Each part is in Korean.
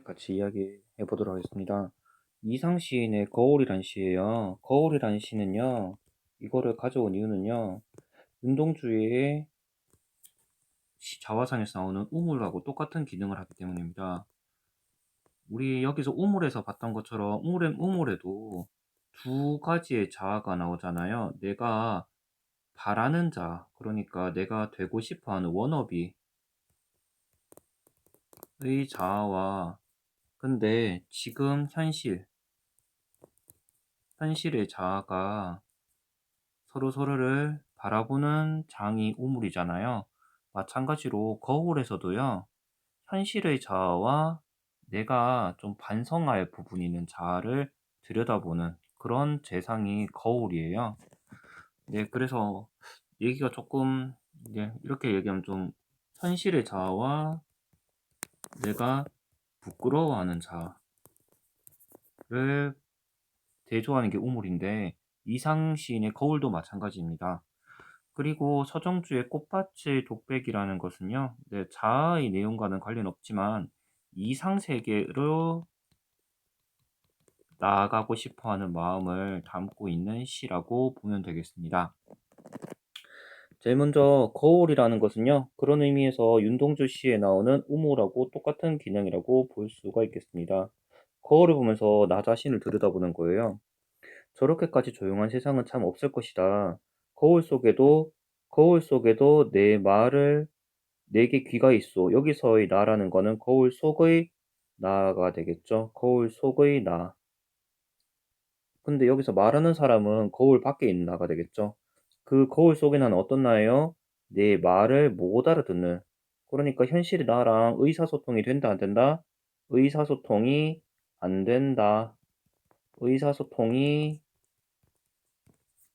같이 이야기해 보도록 하겠습니다. 이상 시인의 거울이란 시예요. 거울이란 시는요, 이거를 가져온 이유는요, 윤동주의 자화상에서 나오는 우물하고 똑같은 기능을 하기 때문입니다. 우리 여기서 우물에서 봤던 것처럼 우물에도 두 가지의 자아가 나오잖아요. 내가 바라는 자, 그러니까 내가 되고 싶어 하는 워너비의 자아와, 근데 지금 현실의 자아가 서로서로를 바라보는 장이 우물이잖아요. 마찬가지로 거울에서도요, 현실의 자아와 내가 좀 반성할 부분이 있는 자아를 들여다보는 그런 재상이 거울이에요. 네, 그래서 얘기가 조금, 이렇게 얘기하면 좀 현실의 자아와 내가 부끄러워하는 자아를 대조하는 게 우물인데, 이상 시인의 거울도 마찬가지입니다. 그리고 서정주의 꽃밭의 독백이라는 것은요, 네, 자아의 내용과는 관련 없지만 이상 세계로 나아가고 싶어 하는 마음을 담고 있는 시라고 보면 되겠습니다. 제일 먼저 거울이라는 것은요, 그런 의미에서 윤동주 시에 나오는 우물하고 똑같은 기능이라고 볼 수가 있겠습니다. 거울을 보면서 나 자신을 들여다보는 거예요. 저렇게까지 조용한 세상은 참 없을 것이다. 거울 속에도 내게 귀가 있소. 여기서의 나라는 거는 거울 속의 나가 되겠죠. 거울 속의 나. 근데 여기서 말하는 사람은 거울 밖에 있는 나가 되겠죠. 그 거울 속의 나는 어떤 나예요? 내 말을 못 알아듣는. 그러니까 현실의 나랑 의사소통이 된다, 안 된다? 의사소통이 안 된다. 의사소통이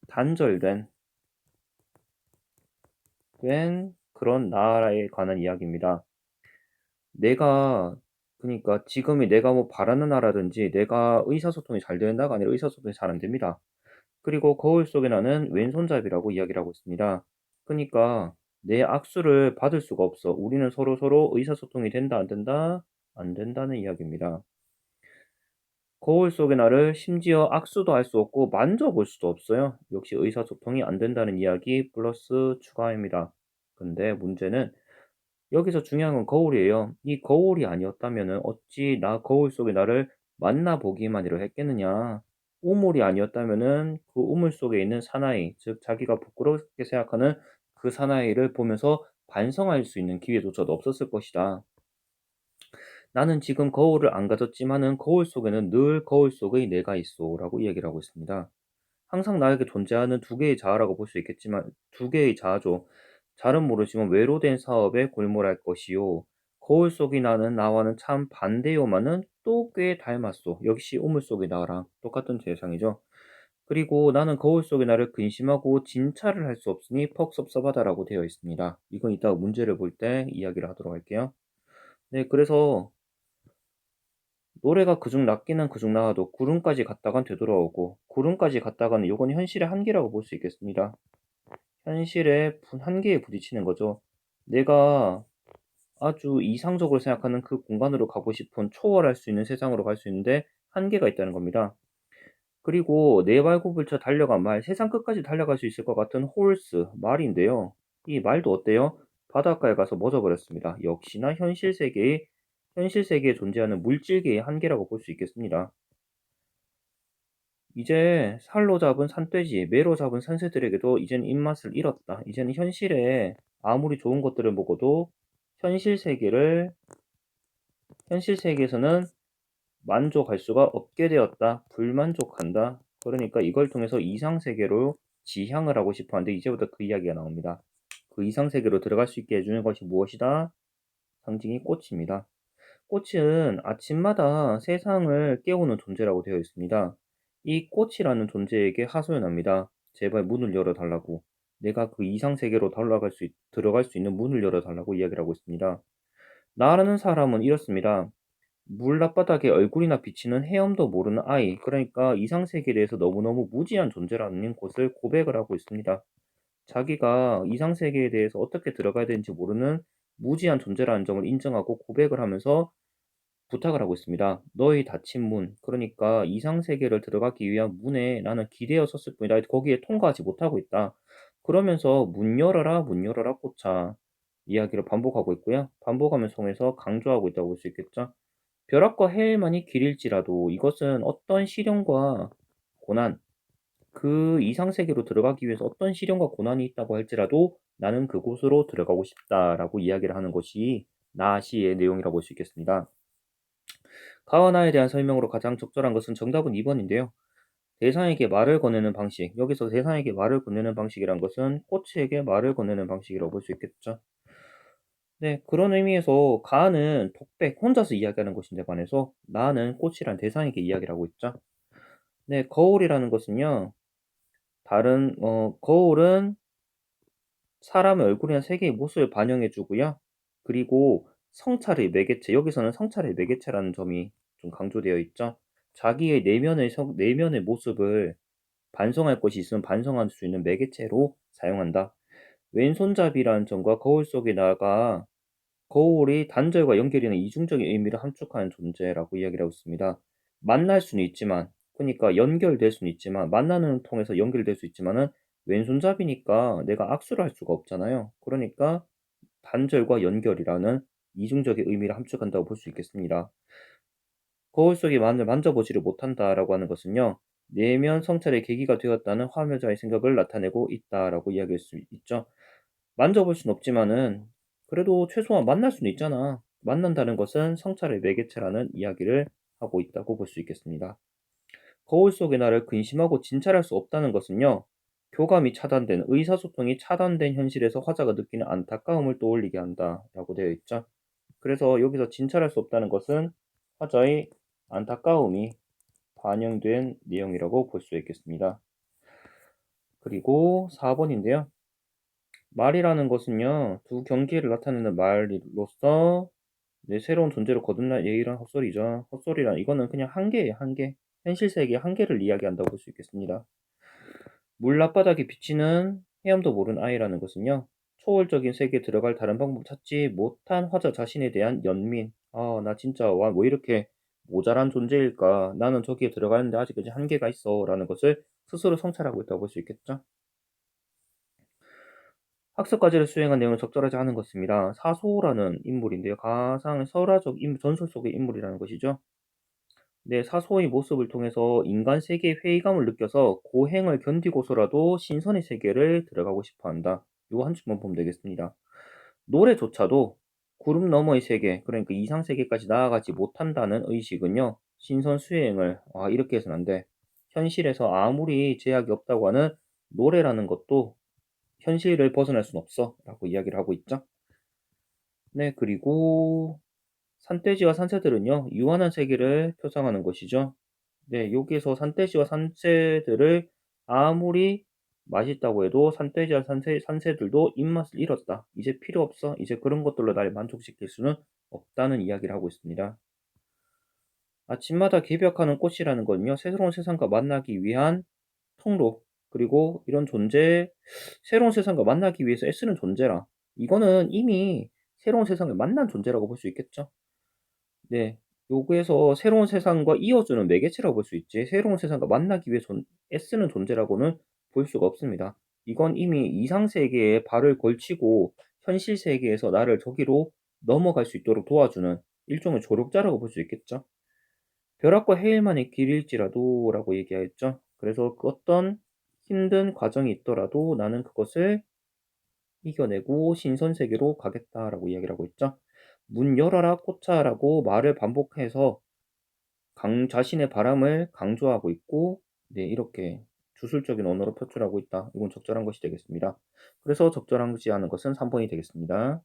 단절된 그런 나라에 관한 이야기입니다. 내가 그러니까 지금의 내가 뭐 바라는 나라든지 내가 의사소통이 잘 된다가 아니라 의사소통이 잘 안 됩니다. 그리고 거울 속에 나는 왼손잡이라고 이야기를 하고 있습니다. 그러니까 내 악수를 받을 수가 없어. 우리는 서로서로 의사소통이 된다, 안 된다? 안 된다는 이야기입니다. 거울 속의 나를 심지어 악수도 할 수 없고 만져볼 수도 없어요. 역시 의사소통이 안 된다는 이야기 플러스 추가입니다. 근데 문제는 여기서 중요한 건 거울이에요. 이 거울이 아니었다면은 어찌 나 거울 속의 나를 만나보기만이라 했겠느냐. 우물이 아니었다면은 그 우물 속에 있는 사나이, 즉 자기가 부끄럽게 생각하는 그 사나이를 보면서 반성할 수 있는 기회조차도 없었을 것이다. 나는 지금 거울을 안 가졌지만은 거울 속에는 늘 거울 속의 내가 있어 라고 이야기를 하고 있습니다. 항상 나에게 존재하는 두 개의 자아라고 볼 수 있겠지만 두 개의 자아죠. 잘은 모르지만 외로된 사업에 골몰할 것이요. 거울 속의 나는 나와는 참 반대요마는 또 꽤 닮았소. 역시 우물 속의 나랑 똑같은 대상이죠. 그리고 나는 거울 속의 나를 근심하고 진찰을 할 수 없으니 퍽 섭섭하다라고 되어 있습니다. 이건 이따가 문제를 볼 때 이야기를 하도록 할게요. 네, 그래서 노래가 그중 낮기는 그중 나아도 구름까지 갔다간 되돌아오고 구름까지 갔다가는 요건 현실의 한계라고 볼 수 있겠습니다. 현실의 한계에 부딪히는 거죠. 내가 아주 이상적으로 생각하는 그 공간으로 가고 싶은 초월할 수 있는 세상으로 갈 수 있는데 한계가 있다는 겁니다. 그리고 네 발굽을쳐 달려간 말, 세상 끝까지 달려갈 수 있을 것 같은 홀스, 말인데요. 이 말도 어때요? 바닷가에 가서 멎어버렸습니다. 역시나 현실 세계에 존재하는 물질계의 한계라고 볼 수 있겠습니다. 이제 살로 잡은 산돼지, 매로 잡은 산새들에게도 이제는 입맛을 잃었다. 이제는 현실에 아무리 좋은 것들을 먹어도 현실 세계를, 현실 세계에서는 만족할 수가 없게 되었다. 불만족한다. 그러니까 이걸 통해서 이상 세계로 지향을 하고 싶어 하는데 이제부터 그 이야기가 나옵니다. 그 이상 세계로 들어갈 수 있게 해주는 것이 무엇이다? 상징이 꽃입니다. 꽃은 아침마다 세상을 깨우는 존재라고 되어 있습니다. 이 꽃이라는 존재에게 하소연합니다. 제발 문을 열어달라고. 내가 그 이상 세계로 들어갈 수 있는 문을 열어달라고 이야기를 하고 있습니다. 나라는 사람은 이렇습니다. 물 앞바닥에 얼굴이나 비치는 헤엄도 모르는 아이, 그러니까 이상 세계에 대해서 너무너무 무지한 존재라는 것을 고백을 하고 있습니다. 자기가 이상 세계에 대해서 어떻게 들어가야 되는지 모르는 무지한 존재라는 점을 인정하고 고백을 하면서 부탁을 하고 있습니다. "너의 닫힌 문, 그러니까 이상 세계를 들어가기 위한 문에 나는 기대어 섰을 뿐이다. 거기에 통과하지 못하고 있다." 그러면서 "문 열어라, 문 열어라 꽃아." 이야기를 반복하고 있고요. 반복하면서 통해서 강조하고 있다고 볼 수 있겠죠. 벼락과 해일만이 길일지라도 이것은 어떤 시련과 고난, 그 이상 세계로 들어가기 위해서 어떤 시련과 고난이 있다고 할지라도 "나는 그곳으로 들어가고 싶다."라고 이야기를 하는 것이 나시의 내용이라고 볼 수 있겠습니다. 가와나에 대한 설명으로 가장 적절한 것은 정답은 2 번인데요. 대상에게 말을 건네는 방식, 여기서 대상에게 말을 건네는 방식이란 것은 코치에게 말을 건네는 방식이라고 볼 수 있겠죠. 네, 그런 의미에서 가는 독백, 혼자서 이야기하는 것인데 반해서 나는 꽃이란 대상에게 이야기를 하고 있죠. 네, 거울이라는 것은요. 거울은 사람의 얼굴이나 세계의 모습을 반영해 주고요. 그리고 성찰의 매개체, 여기서는 성찰의 매개체라는 점이 좀 강조되어 있죠. 자기의 내면의 모습을 반성할 것이 있으면 반성할 수 있는 매개체로 사용한다. 왼손잡이라는 점과 거울 속의 나가 거울이 단절과 연결이 있는 이중적인 의미를 함축하는 존재라고 이야기를 하고 있습니다. 만날 수는 있지만, 그러니까 연결될 수는 있지만, 만나는 통해서 연결될 수 있지만은 왼손잡이니까 내가 악수를 할 수가 없잖아요. 그러니까 단절과 연결이라는 이중적인 의미를 함축한다고 볼 수 있겠습니다. 거울 속의 만을 만져보지를 못한다라고 하는 것은요. 내면 성찰의 계기가 되었다는 화묘자의 생각을 나타내고 있다라고 이야기할 수 있죠. 만져볼 순 없지만은 그래도 최소한 만날 수는 있잖아. 만난다는 것은 성찰의 매개체라는 이야기를 하고 있다고 볼 수 있겠습니다. 거울 속의 나를 근심하고 진찰할 수 없다는 것은요. 교감이 차단된, 의사소통이 차단된 현실에서 화자가 느끼는 안타까움을 떠올리게 한다라고 되어 있죠. 그래서 여기서 진찰할 수 없다는 것은 화자의 안타까움이 반영된 내용이라고 볼 수 있겠습니다. 그리고 4번인데요. 말이라는 것은요. 두 경계를 나타내는 말로서 새로운 존재로 거듭날 예의란 헛소리죠. 헛소리란 이거는 그냥 한계예요, 한계. 현실 세계의 한계를 이야기한다고 볼 수 있겠습니다. 물 앞바닥에 비치는 헤엄도 모르는 아이라는 것은요. 초월적인 세계에 들어갈 다른 방법 찾지 못한 화자 자신에 대한 연민. 아, 나 진짜 왜 이렇게 모자란 존재일까? 나는 저기에 들어가는데 아직까지 한계가 있어. 라는 것을 스스로 성찰하고 있다고 볼 수 있겠죠. 학습 과제를 수행한 내용은 적절하지 않은 것입니다. 사소라는 인물인데요. 가상 설화적 전설 속의 인물이라는 것이죠. 네, 사소의 모습을 통해서 인간 세계의 회의감을 느껴서 고행을 견디고서라도 신선의 세계를 들어가고 싶어 한다. 이거 한 줄만 보면 되겠습니다. 노래조차도 구름 너머의 세계, 그러니까 이상 세계까지 나아가지 못한다는 의식은요. 신선 수행을 이렇게 해서는 안 돼. 현실에서 아무리 제약이 없다고 하는 노래라는 것도 현실을 벗어날 수는 없어 라고 이야기를 하고 있죠. 네, 그리고 산돼지와 산새들은요 유한한 세계를 표상하는 것이죠. 네, 여기에서 산돼지와 산새들을 아무리 맛있다고 해도 산돼지와 산새들도 입맛을 잃었다. 이제 필요 없어. 이제 그런 것들로 날 만족시킬 수는 없다는 이야기를 하고 있습니다. 아침마다 개벽하는 꽃이라는 건요 새로운 세상과 만나기 위한 통로, 그리고 이런 존재, 새로운 세상과 만나기 위해서 애쓰는 존재라. 이거는 이미 새로운 세상을 만난 존재라고 볼 수 있겠죠. 네. 요구에서 새로운 세상과 이어주는 매개체라고 볼 수 있지, 새로운 세상과 만나기 위해 애쓰는 존재라고는 볼 수가 없습니다. 이건 이미 이상 세계에 발을 걸치고 현실 세계에서 나를 저기로 넘어갈 수 있도록 도와주는 일종의 조력자라고 볼 수 있겠죠. 벼락과 해일만의 길일지라도 라고 얘기하였죠. 그래서 그 어떤 힘든 과정이 있더라도 나는 그것을 이겨내고 신선세계로 가겠다라고 이야기를 하고 있죠. 문 열어라 꽃차라고 말을 반복해서 자신의 바람을 강조하고 있고, 네, 이렇게 주술적인 언어로 표출하고 있다. 이건 적절한 것이 되겠습니다. 그래서 적절한 것이 하는 것은 3번이 되겠습니다.